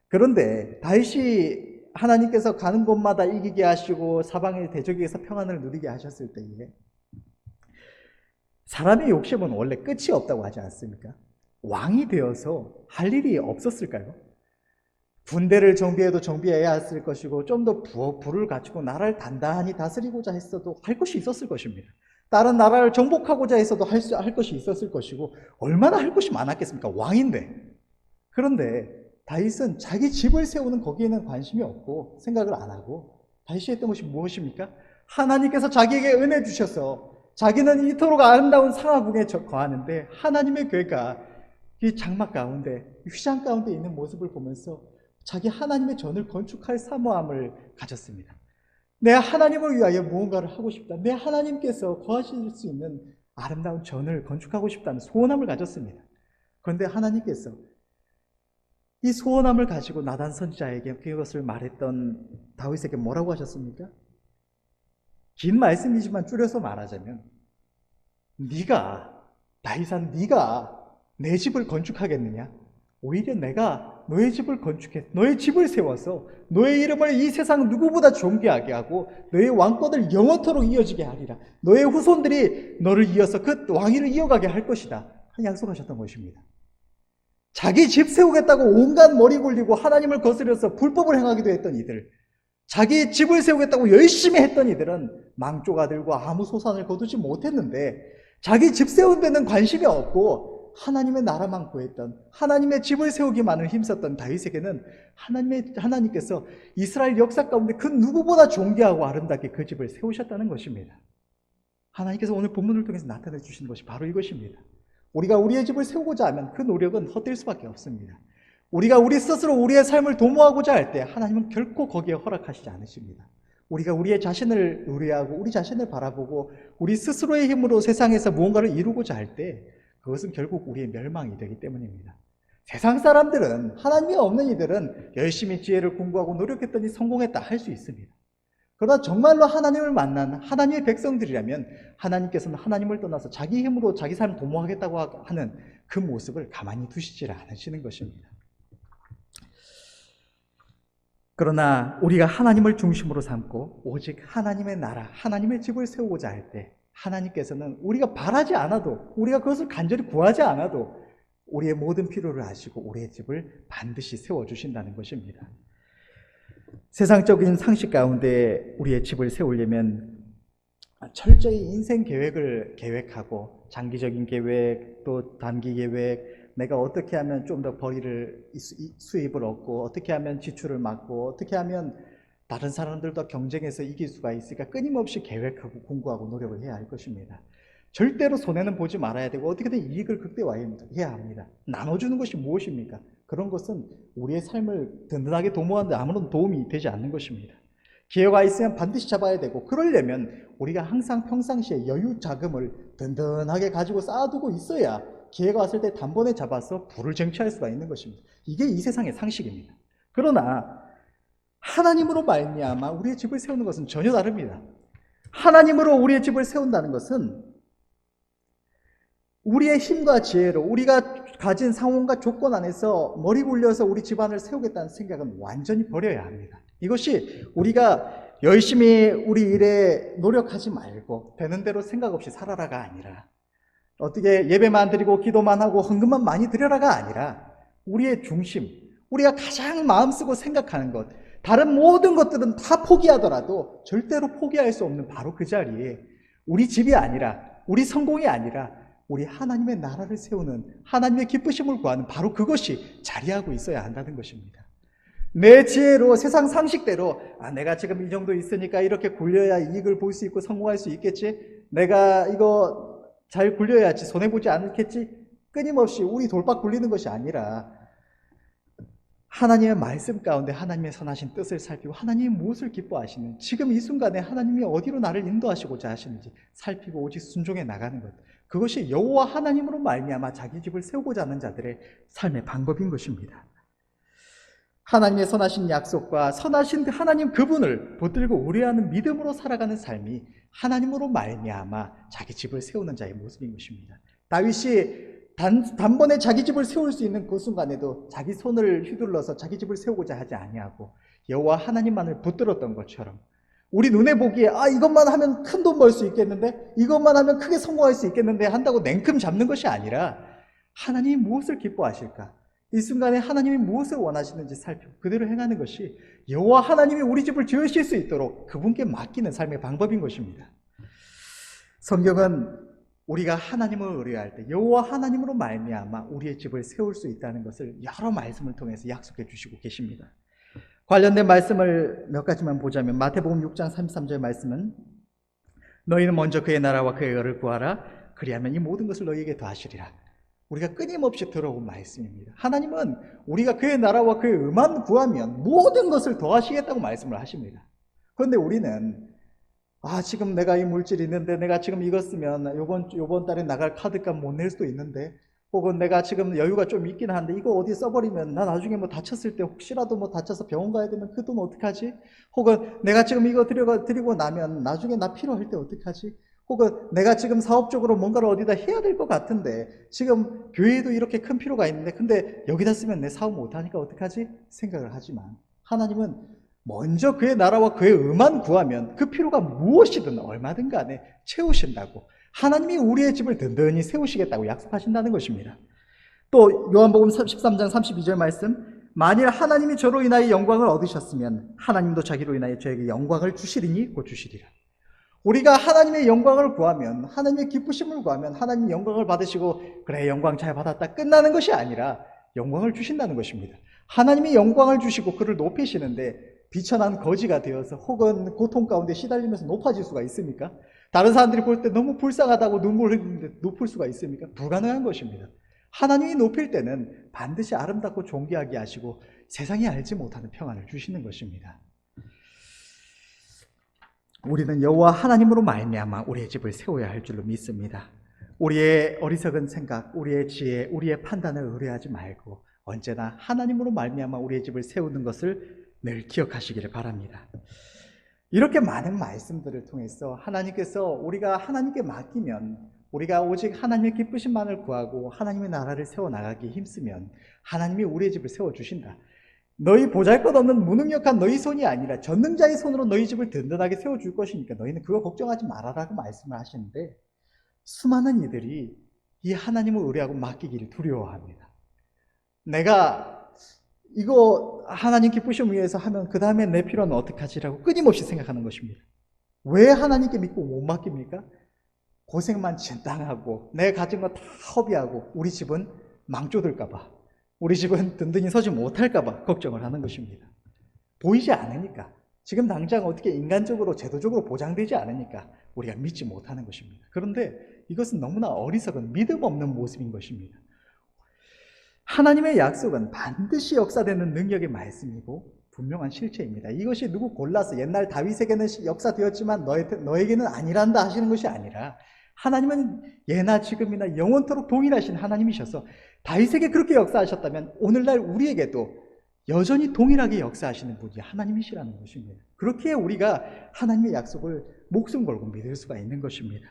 그런데 다윗이 하나님께서 가는 곳마다 이기게 하시고 사방의 대적에서 평안을 누리게 하셨을 때에 사람의 욕심은 원래 끝이 없다고 하지 않습니까? 왕이 되어서 할 일이 없었을까요? 군대를 정비해도 정비해야 했을 것이고 좀 더 부를 갖추고 나라를 단단히 다스리고자 했어도 할 것이 있었을 것입니다. 다른 나라를 정복하고자 했어도 할 것이 있었을 것이고 얼마나 할 것이 많았겠습니까? 왕인데. 그런데 다윗은 자기 집을 세우는 거기에는 관심이 없고 생각을 안 하고 다윗이 했던 것이 무엇입니까? 하나님께서 자기에게 은혜 주셔서 자기는 이토록 아름다운 상하궁에 거하는데 하나님의 교회가 이 장막 가운데, 휘장 가운데 있는 모습을 보면서 자기 하나님의 전을 건축할 사모함을 가졌습니다. 내 하나님을 위하여 무언가를 하고 싶다. 내 하나님께서 거하실 수 있는 아름다운 전을 건축하고 싶다는 소원함을 가졌습니다. 그런데 하나님께서 이 소원함을 가지고 나단 선지자에게 그것을 말했던 다윗에게 뭐라고 하셨습니까? 긴 말씀이지만 줄여서 말하자면 다윗아 네가 내 집을 건축하겠느냐? 오히려 내가 너의 집을 건축해 너의 집을 세워서 너의 이름을 이 세상 누구보다 존귀하게 하고 너의 왕권을 영원토록 이어지게 하리라. 너의 후손들이 너를 이어서 그 왕위를 이어가게 할 것이다. 약속하셨던 것입니다. 자기 집 세우겠다고 온갖 머리 굴리고 하나님을 거스려서 불법을 행하기도 했던 이들, 자기 집을 세우겠다고 열심히 했던 이들은 망조가 들고 아무 소산을 거두지 못했는데 자기 집 세운 데는 관심이 없고 하나님의 나라만 구했던, 하나님의 집을 세우기만을 힘썼던 다윗에게는 하나님께서 이스라엘 역사 가운데 그 누구보다 존귀하고 아름답게 그 집을 세우셨다는 것입니다. 하나님께서 오늘 본문을 통해서 나타내 주시는 것이 바로 이것입니다. 우리가 우리의 집을 세우고자 하면 그 노력은 헛될 수밖에 없습니다. 우리가 우리 스스로 우리의 삶을 도모하고자 할 때 하나님은 결코 거기에 허락하시지 않으십니다. 우리가 우리의 자신을 의뢰하고 우리 자신을 바라보고 우리 스스로의 힘으로 세상에서 무언가를 이루고자 할 때 그것은 결국 우리의 멸망이 되기 때문입니다. 세상 사람들은, 하나님이 없는 이들은 열심히 지혜를 공부하고 노력했더니 성공했다 할 수 있습니다. 그러나 정말로 하나님을 만난 하나님의 백성들이라면 하나님께서는 하나님을 떠나서 자기 힘으로 자기 삶을 도모하겠다고 하는 그 모습을 가만히 두시질 않으시는 것입니다. 그러나 우리가 하나님을 중심으로 삼고 오직 하나님의 나라, 하나님의 집을 세우고자 할 때 하나님께서는 우리가 바라지 않아도, 우리가 그것을 간절히 구하지 않아도 우리의 모든 필요를 아시고 우리의 집을 반드시 세워주신다는 것입니다. 세상적인 상식 가운데 우리의 집을 세우려면 철저히 인생 계획을 계획하고 장기적인 계획, 또 단기 계획, 내가 어떻게 하면 좀 더 수입을 얻고 어떻게 하면 지출을 막고 어떻게 하면 다른 사람들과 경쟁해서 이길 수가 있을까 끊임없이 계획하고 공부하고 노력을 해야 할 것입니다. 절대로 손해는 보지 말아야 되고 어떻게든 이익을 극대화해야 합니다. 나눠주는 것이 무엇입니까? 그런 것은 우리의 삶을 든든하게 도모하는데 아무런 도움이 되지 않는 것입니다. 기회가 있으면 반드시 잡아야 되고, 그러려면 우리가 항상 평상시에 여유 자금을 든든하게 가지고 쌓아두고 있어야 기회가 왔을 때 단번에 잡아서 부를 쟁취할 수가 있는 것입니다. 이게 이 세상의 상식입니다. 그러나 하나님으로 말미암아 우리의 집을 세우는 것은 전혀 다릅니다. 하나님으로 우리의 집을 세운다는 것은 우리의 힘과 지혜로 우리가 가진 상황과 조건 안에서 머리 굴려서 우리 집안을 세우겠다는 생각은 완전히 버려야 합니다. 이것이 우리가 열심히 우리 일에 노력하지 말고 되는 대로 생각 없이 살아라가 아니라, 어떻게 예배만 드리고 기도만 하고 헌금만 많이 드려라가 아니라, 우리의 중심, 우리가 가장 마음 쓰고 생각하는 것, 다른 모든 것들은 다 포기하더라도 절대로 포기할 수 없는 바로 그 자리에 우리 집이 아니라, 우리 성공이 아니라 우리 하나님의 나라를 세우는, 하나님의 기쁘심을 구하는 바로 그것이 자리하고 있어야 한다는 것입니다. 내 지혜로, 세상 상식대로 내가 지금 이 정도 있으니까 이렇게 굴려야 이익을 볼 수 있고 성공할 수 있겠지, 내가 이거 잘 굴려야지 손해보지 않겠지, 끊임없이 우리 돌박 굴리는 것이 아니라 하나님의 말씀 가운데 하나님의 선하신 뜻을 살피고 하나님이 무엇을 기뻐하시는, 지금 이 순간에 하나님이 어디로 나를 인도하시고자 하시는지 살피고 오직 순종해 나가는 것, 그것이 여호와 하나님으로 말미암아 자기 집을 세우고자 하는 자들의 삶의 방법인 것입니다. 하나님의 선하신 약속과 선하신 하나님 그분을 붙들고 우려하는 믿음으로 살아가는 삶이 하나님으로 말미암아 자기 집을 세우는 자의 모습인 것입니다. 다윗이 단번에 자기 집을 세울 수 있는 그 순간에도 자기 손을 휘둘러서 자기 집을 세우고자 하지 아니하고 여호와 하나님만을 붙들었던 것처럼, 우리 눈에 보기에 이것만 하면 큰 돈 벌 수 있겠는데, 이것만 하면 크게 성공할 수 있겠는데 한다고 냉큼 잡는 것이 아니라, 하나님이 무엇을 기뻐하실까, 이 순간에 하나님이 무엇을 원하시는지 살피고 그대로 행하는 것이 여호와 하나님이 우리 집을 지으실 수 있도록 그분께 맡기는 삶의 방법인 것입니다. 성경은 우리가 하나님을 의뢰할 때 여호와 하나님으로 말미암아 우리의 집을 세울 수 있다는 것을 여러 말씀을 통해서 약속해 주시고 계십니다. 관련된 말씀을 몇 가지만 보자면, 마태복음 6장 33절 말씀은 너희는 먼저 그의 나라와 그의 의를 구하라, 그리하면 이 모든 것을 너희에게 더하시리라. 우리가 끊임없이 들어온 말씀입니다. 하나님은 우리가 그의 나라와 그의 의만 구하면 모든 것을 더하시겠다고 말씀을 하십니다. 그런데 우리는 지금 내가 이 물질이 있는데, 내가 지금 이거 쓰면 요번 달에 나갈 카드값 못 낼 수도 있는데, 혹은 내가 지금 여유가 좀 있긴 한데 이거 어디 써버리면 나 나중에 다쳤을 때 혹시라도 다쳐서 병원 가야 되면 그 돈 어떡하지? 혹은 내가 지금 이거 드리고 나면 나중에 나 필요할 때 어떡하지? 혹은 내가 지금 사업적으로 뭔가를 어디다 해야 될 것 같은데, 지금 교회에도 이렇게 큰 필요가 있는데 근데 여기다 쓰면 내 사업 못하니까 어떡하지? 생각을 하지만, 하나님은 먼저 그의 나라와 그의 의만 구하면 그 필요가 무엇이든 얼마든 간에 채우신다고, 하나님이 우리의 집을 든든히 세우시겠다고 약속하신다는 것입니다. 또 요한복음 13장 32절 말씀, 만일 하나님이 저로 인하여 영광을 얻으셨으면 하나님도 자기로 인하여 저에게 영광을 주시리니 곧 주시리라. 우리가 하나님의 영광을 구하면, 하나님의 기쁘심을 구하면 하나님이 영광을 받으시고 그래 영광 잘 받았다 끝나는 것이 아니라 영광을 주신다는 것입니다. 하나님이 영광을 주시고 그를 높이시는데 비천한 거지가 되어서 혹은 고통 가운데 시달리면서 높아질 수가 있습니까? 다른 사람들이 볼 때 너무 불쌍하다고 눈물을 흘리는데 높을 수가 있습니까? 불가능한 것입니다. 하나님이 높일 때는 반드시 아름답고 존귀하게 하시고 세상이 알지 못하는 평안을 주시는 것입니다. 우리는 여호와 하나님으로 말미암아 우리의 집을 세워야 할 줄로 믿습니다. 우리의 어리석은 생각, 우리의 지혜, 우리의 판단을 의뢰하지 말고 언제나 하나님으로 말미암아 우리의 집을 세우는 것을 늘 기억하시기를 바랍니다. 이렇게 많은 말씀들을 통해서 하나님께서 우리가 하나님께 맡기면, 우리가 오직 하나님의 기쁘심만을 구하고 하나님의 나라를 세워나가기에 힘쓰면 하나님이 우리의 집을 세워주신다. 너희 보잘것없는 무능력한 너희 손이 아니라 전능자의 손으로 너희 집을 든든하게 세워줄 것이니까 너희는 그거 걱정하지 말아라고 말씀을 하시는데, 수많은 이들이 이 하나님을 의뢰하고 맡기기를 두려워합니다. 내가 이거 하나님 기쁘심을 위해서 하면 그 다음에 내 필요는 어떡하지라고 끊임없이 생각하는 것입니다. 왜 하나님께 믿고 못 맡깁니까? 고생만 당하고 내 가진 거 다 허비하고 우리 집은 망조들까 봐, 우리 집은 든든히 서지 못할까 봐 걱정을 하는 것입니다. 보이지 않으니까, 지금 당장 어떻게 인간적으로 제도적으로 보장되지 않으니까 우리가 믿지 못하는 것입니다. 그런데 이것은 너무나 어리석은 믿음 없는 모습인 것입니다. 하나님의 약속은 반드시 역사되는 능력의 말씀이고 분명한 실체입니다. 이것이 누구 골라서 옛날 다윗에게는 역사되었지만 너에게는 아니란다 하시는 것이 아니라, 하나님은 예나 지금이나 영원토록 동일하신 하나님이셔서 다윗에게 그렇게 역사하셨다면 오늘날 우리에게도 여전히 동일하게 역사하시는 분이 하나님이시라는 것입니다. 그렇게 우리가 하나님의 약속을 목숨 걸고 믿을 수가 있는 것입니다.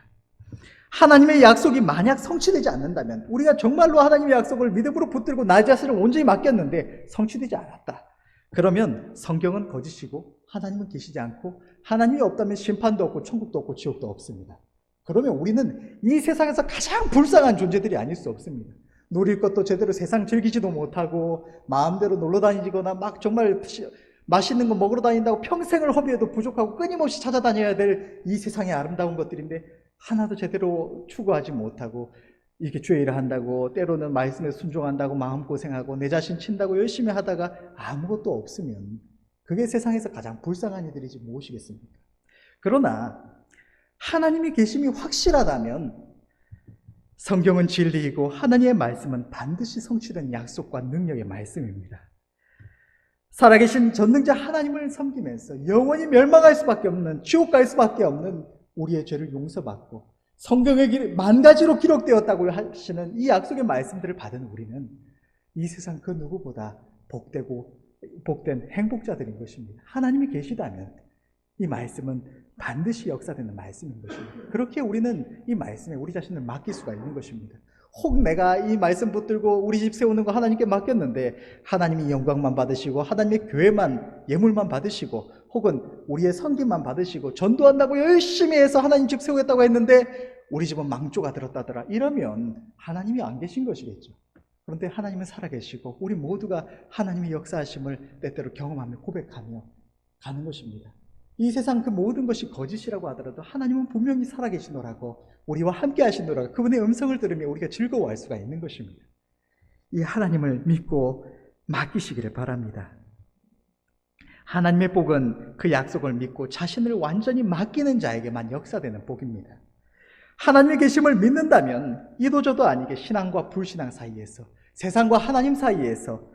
하나님의 약속이 만약 성취되지 않는다면, 우리가 정말로 하나님의 약속을 믿음으로 붙들고 나 자신을 온전히 맡겼는데 성취되지 않았다. 그러면 성경은 거짓이고 하나님은 계시지 않고, 하나님이 없다면 심판도 없고 천국도 없고 지옥도 없습니다. 그러면 우리는 이 세상에서 가장 불쌍한 존재들이 아닐 수 없습니다. 누릴 것도 제대로 세상 즐기지도 못하고 마음대로 놀러 다니거나 막 정말 맛있는 거 먹으러 다닌다고 평생을 허비해도 부족하고 끊임없이 찾아다녀야 될 이 세상의 아름다운 것들인데 하나도 제대로 추구하지 못하고, 이렇게 주의 일을 한다고 때로는 말씀에 순종한다고 마음고생하고 내 자신 친다고 열심히 하다가 아무것도 없으면 그게 세상에서 가장 불쌍한 이들이지 무엇이겠습니까? 그러나 하나님의 계심이 확실하다면 성경은 진리이고 하나님의 말씀은 반드시 성취된 약속과 능력의 말씀입니다. 살아계신 전능자 하나님을 섬기면서 영원히 멸망할 수밖에 없는, 지옥 갈 수밖에 없는 우리의 죄를 용서받고 성경에 만 가지로 기록되었다고 하시는 이 약속의 말씀들을 받은 우리는 이 세상 그 누구보다 복된 행복자들인 것입니다. 하나님이 계시다면 이 말씀은 반드시 역사되는 말씀인 것입니다. 그렇게 우리는 이 말씀에 우리 자신을 맡길 수가 있는 것입니다. 혹 내가 이 말씀 붙들고 우리 집 세우는 거 하나님께 맡겼는데 하나님이 영광만 받으시고 하나님의 교회만 예물만 받으시고 혹은 우리의 섬김만 받으시고 전도한다고 열심히 해서 하나님 집 세우겠다고 했는데 우리 집은 망조가 들었다더라, 이러면 하나님이 안 계신 것이겠죠. 그런데 하나님은 살아계시고 우리 모두가 하나님의 역사하심을 때때로 경험하며 고백하며 가는 것입니다. 이 세상 그 모든 것이 거짓이라고 하더라도 하나님은 분명히 살아계시노라고, 우리와 함께 하시노라고, 그분의 음성을 들으며 우리가 즐거워할 수가 있는 것입니다. 이 하나님을 믿고 맡기시기를 바랍니다. 하나님의 복은 그 약속을 믿고 자신을 완전히 맡기는 자에게만 역사되는 복입니다. 하나님의 계심을 믿는다면 이도저도 아니게 신앙과 불신앙 사이에서, 세상과 하나님 사이에서,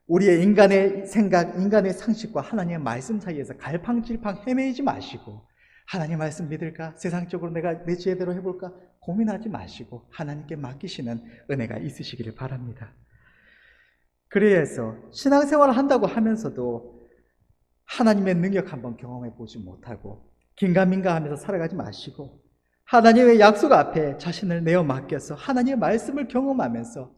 우리의 인간의 생각, 인간의 상식과 하나님의 말씀 사이에서 갈팡질팡 헤매이지 마시고, 하나님 말씀 믿을까? 세상적으로 내가 내 지혜대로 해볼까? 고민하지 마시고 하나님께 맡기시는 은혜가 있으시기를 바랍니다. 그래서 신앙생활을 한다고 하면서도 하나님의 능력 한번 경험해 보지 못하고 긴가민가 하면서 살아가지 마시고, 하나님의 약속 앞에 자신을 내어 맡겨서 하나님의 말씀을 경험하면서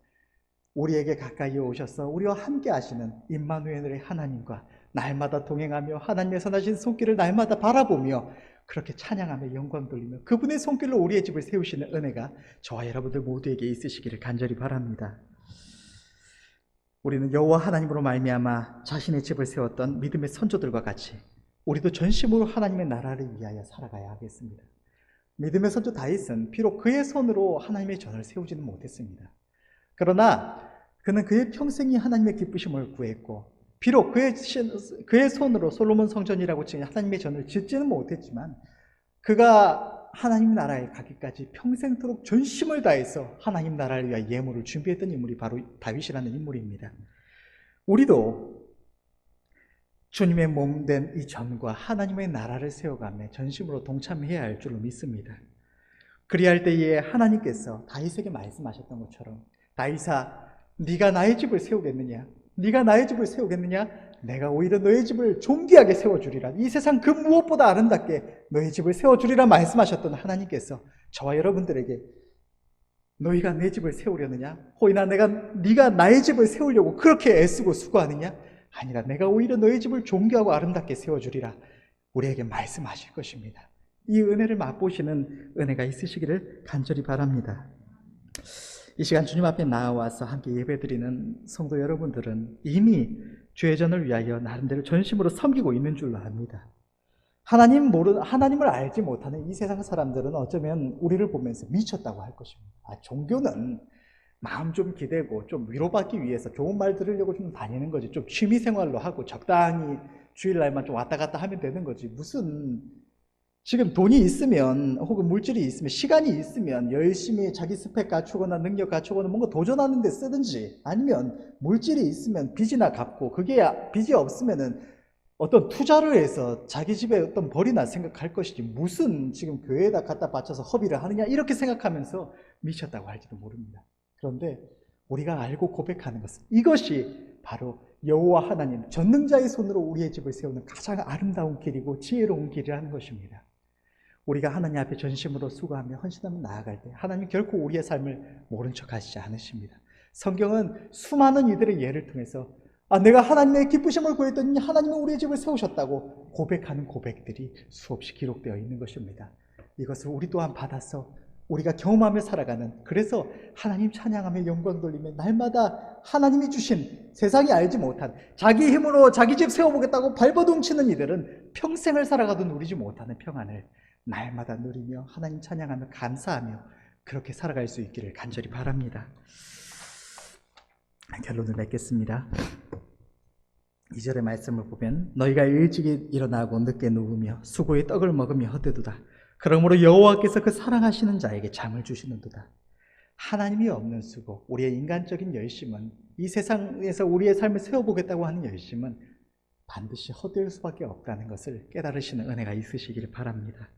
우리에게 가까이 오셔서 우리와 함께 하시는 임마누엘의 하나님과 날마다 동행하며 하나님의 선하신 손길을 날마다 바라보며 그렇게 찬양하며 영광 돌리며 그분의 손길로 우리의 집을 세우시는 은혜가 저와 여러분들 모두에게 있으시기를 간절히 바랍니다. 우리는 여호와 하나님으로 말미암아 자신의 집을 세웠던 믿음의 선조들과 같이 우리도 전심으로 하나님의 나라를 위하여 살아가야 하겠습니다. 믿음의 선조 다윗은 비록 그의 손으로 하나님의 전을 세우지는 못했습니다. 그러나 그는 그의 평생이 하나님의 기쁘심을 구했고, 비록 그의 손으로 솔로몬 성전이라고 치는 하나님의 전을 짓지는 못했지만 그가 하나님 나라에 가기까지 평생토록 전심을 다해서 하나님 나라를 위하여 예물을 준비했던 인물이 바로 다윗이라는 인물입니다. 우리도 주님의 몸된 이 전과 하나님의 나라를 세워가며 전심으로 동참해야 할 줄로 믿습니다. 그리할 때에 하나님께서 다윗에게 말씀하셨던 것처럼, 다윗아, 네가 나의 집을 세우겠느냐? 네가 나의 집을 세우겠느냐? 내가 오히려 너의 집을 존귀하게 세워주리라. 이 세상 그 무엇보다 아름답게 너의 집을 세워주리라 말씀하셨던 하나님께서 저와 여러분들에게 너희가 내 집을 세우려느냐? 혹이나 네가 나의 집을 세우려고 그렇게 애쓰고 수고하느냐? 아니라 내가 오히려 너의 집을 존귀하고 아름답게 세워주리라 우리에게 말씀하실 것입니다. 이 은혜를 맛보시는 은혜가 있으시기를 간절히 바랍니다. 이 시간 주님 앞에 나와서 함께 예배드리는 성도 여러분들은 이미 죄전을 위하여 나름대로 전심으로 섬기고 있는 줄로 압니다. 하나님을 알지 못하는 이 세상 사람들은 어쩌면 우리를 보면서 미쳤다고 할 것입니다. 종교는 마음 좀 기대고 좀 위로받기 위해서 좋은 말 들으려고 좀 다니는 거지, 좀 취미생활로 하고 적당히 주일날만 좀 왔다 갔다 하면 되는 거지, 무슨 지금 돈이 있으면 혹은 물질이 있으면 시간이 있으면 열심히 자기 스펙 갖추거나 능력 갖추거나 뭔가 도전하는 데 쓰든지, 아니면 물질이 있으면 빚이나 갚고, 그게 빚이 없으면은 어떤 투자를 해서 자기 집에 어떤 벌이나 생각할 것이지, 무슨 지금 교회에다 갖다 바쳐서 허비를 하느냐 이렇게 생각하면서 미쳤다고 할지도 모릅니다. 그런데 우리가 알고 고백하는 것은 이것이 바로 여호와 하나님 전능자의 손으로 우리의 집을 세우는 가장 아름다운 길이고 지혜로운 길이라는 것입니다. 우리가 하나님 앞에 전심으로 수고하며 헌신하며 나아갈 때 하나님 결코 우리의 삶을 모른 척 하시지 않으십니다. 성경은 수많은 이들의 예를 통해서 내가 하나님의 기쁘심을 구했더니 하나님은 우리의 집을 세우셨다고 고백하는 고백들이 수없이 기록되어 있는 것입니다. 이것을 우리 또한 받아서 우리가 경험하며 살아가는, 그래서 하나님 찬양하며 영광 돌리며 날마다 하나님이 주신 세상이 알지 못한 자기 힘으로 자기 집 세워보겠다고 발버둥치는 이들은 평생을 살아가도 누리지 못하는 평안을 날마다 누리며 하나님 찬양하며 감사하며 그렇게 살아갈 수 있기를 간절히 바랍니다. 결론을 맺겠습니다. 2절의 말씀을 보면 너희가 일찍이 일어나고 늦게 누우며 수고의 떡을 먹으며 헛되도다. 그러므로 여호와께서 그 사랑하시는 자에게 잠을 주시는도다. 하나님이 없는 수고, 우리의 인간적인 열심은, 이 세상에서 우리의 삶을 세워보겠다고 하는 열심은 반드시 헛될 수밖에 없다는 것을 깨달으시는 은혜가 있으시기를 바랍니다.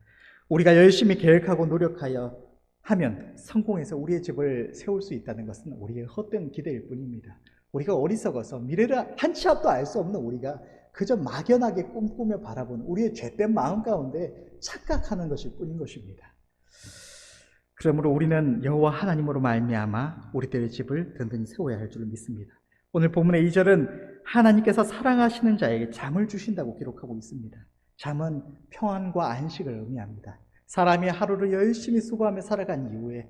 우리가 열심히 계획하고 노력하여 하면 성공해서 우리의 집을 세울 수 있다는 것은 우리의 헛된 기대일 뿐입니다. 우리가 어리석어서 미래를 한 치 앞도 알 수 없는 우리가 그저 막연하게 꿈꾸며 바라보는 우리의 죄된 마음 가운데 착각하는 것일 뿐인 것입니다. 그러므로 우리는 여호와 하나님으로 말미암아 우리들의 집을 든든히 세워야 할 줄 믿습니다. 오늘 본문의 2절은 하나님께서 사랑하시는 자에게 잠을 주신다고 기록하고 있습니다. 잠은 평안과 안식을 의미합니다. 사람이 하루를 열심히 수고하며 살아간 이후에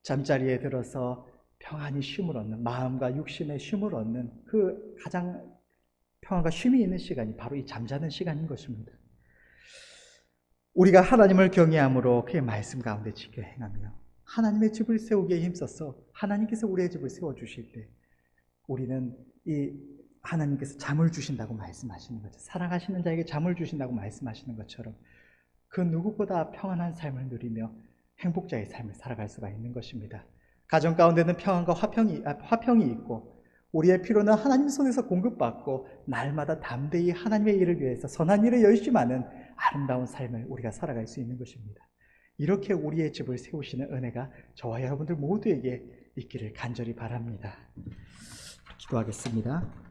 잠자리에 들어서 평안히 쉼을 얻는, 마음과 육신의 쉼을 얻는 그 가장 평안과 쉼이 있는 시간이 바로 이 잠자는 시간인 것입니다. 우리가 하나님을 경외함으로 그의 말씀 가운데 지켜 행하며 하나님의 집을 세우기에 힘써서 하나님께서 우리의 집을 세워주실 때 우리는 이 하나님께서 잠을 주신다고 말씀하시는 거죠. 사랑하시는 자에게 잠을 주신다고 말씀하시는 것처럼 그 누구보다 평안한 삶을 누리며 행복자의 삶을 살아갈 수가 있는 것입니다. 가정 가운데는 평안과 화평이 있고 우리의 필요는 하나님 손에서 공급받고 날마다 담대히 하나님의 일을 위해서 선한 일을 열심히 하는 아름다운 삶을 우리가 살아갈 수 있는 것입니다. 이렇게 우리의 집을 세우시는 은혜가 저와 여러분들 모두에게 있기를 간절히 바랍니다. 기도하겠습니다.